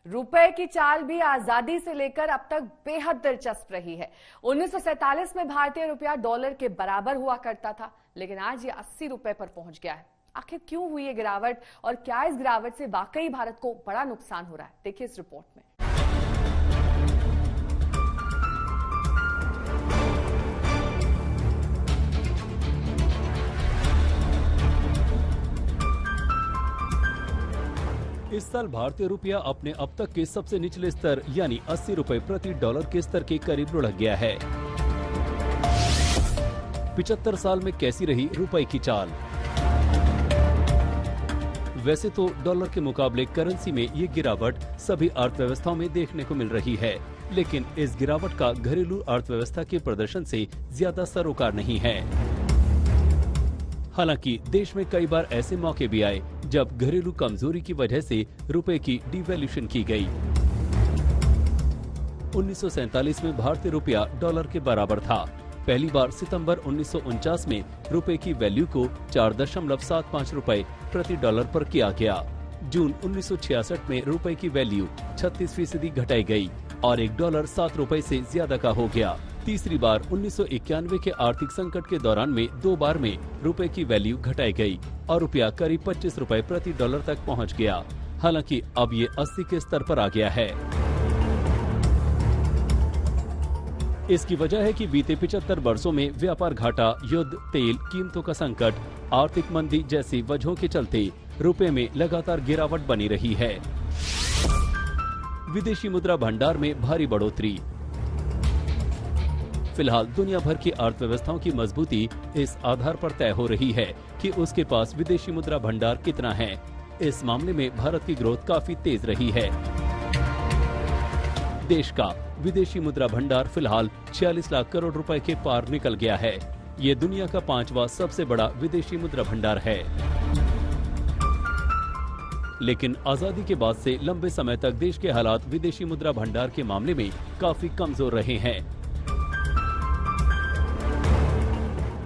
रुपए की चाल भी आजादी से लेकर अब तक बेहद दिलचस्प रही है। 1947 में भारतीय रुपया डॉलर के बराबर हुआ करता था, लेकिन आज ये 80 रुपए पर पहुंच गया है। आखिर क्यों हुई ये गिरावट और क्या इस गिरावट से वाकई भारत को बड़ा नुकसान हो रहा है, देखिए इस रिपोर्ट में। इस साल भारतीय रुपया अपने अब तक के सबसे निचले स्तर यानी 80 रुपए प्रति डॉलर के स्तर के करीब लुढ़क गया है। 75 साल में कैसी रही रुपए की चाल? वैसे तो डॉलर के मुकाबले करेंसी में ये गिरावट सभी अर्थव्यवस्थाओं में देखने को मिल रही है, लेकिन इस गिरावट का घरेलू अर्थव्यवस्था के प्रदर्शन से ज्यादा सरोकार नहीं है। हालांकि देश में कई बार ऐसे मौके भी आए जब घरेलू कमजोरी की वजह से रुपए की डिवैल्यूएशन की गई। 1947 में भारतीय रुपया डॉलर के बराबर था। पहली बार सितंबर 1949 में रुपए की वैल्यू को 4.75 रुपए प्रति डॉलर पर किया गया। जून 1966 में रुपए की वैल्यू 36% घटाई गई और $1 7 रुपए से ज्यादा का हो गया। तीसरी बार 1991 के आर्थिक संकट के दौरान में 2 बार में रुपए की वैल्यू घटाई गई और रुपया करीब 25 रुपए प्रति डॉलर तक पहुंच गया। हालांकि अब ये 80 के स्तर पर आ गया है। इसकी वजह है कि बीते 75 वर्षों में व्यापार घाटा, युद्ध, तेल कीमतों का संकट, आर्थिक मंदी जैसी वजहों के चलते रुपए में लगातार गिरावट बनी रही है। विदेशी मुद्रा भंडार में भारी बढ़ोतरी। फिलहाल दुनिया भर की अर्थव्यवस्थाओं की मजबूती इस आधार पर तय हो रही है कि उसके पास विदेशी मुद्रा भंडार कितना है। इस मामले में भारत की ग्रोथ काफी तेज रही है। देश का विदेशी मुद्रा भंडार फिलहाल 46 लाख करोड़ रुपए के पार निकल गया है। ये दुनिया का 5वां सबसे बड़ा विदेशी मुद्रा भंडार है। लेकिन आजादी के बाद से लंबे समय तक देश के हालात विदेशी मुद्रा भंडार के मामले में काफी कमजोर रहे हैं।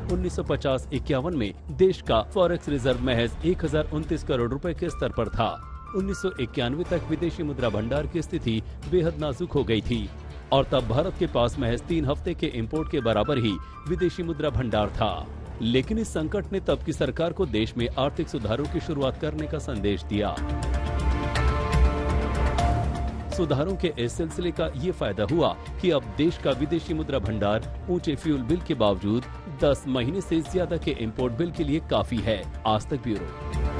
1950-51 में देश का फॉरेक्स रिजर्व महज 1029 करोड़ रुपए के स्तर पर था। 1991 तक विदेशी मुद्रा भंडार की स्थिति बेहद नाजुक हो गई थी और तब भारत के पास महज 3 हफ्ते के इंपोर्ट के बराबर ही विदेशी मुद्रा भंडार था। लेकिन इस संकट ने तब की सरकार को देश में आर्थिक सुधारों की शुरुआत करने का संदेश दिया। सुधारों के इस सिलसिले का ये फायदा हुआ कि अब देश का विदेशी मुद्रा भंडार ऊंचे फ्यूल बिल के बावजूद 10 महीने से ज्यादा के इंपोर्ट बिल के लिए काफी है। आज तक ब्यूरो।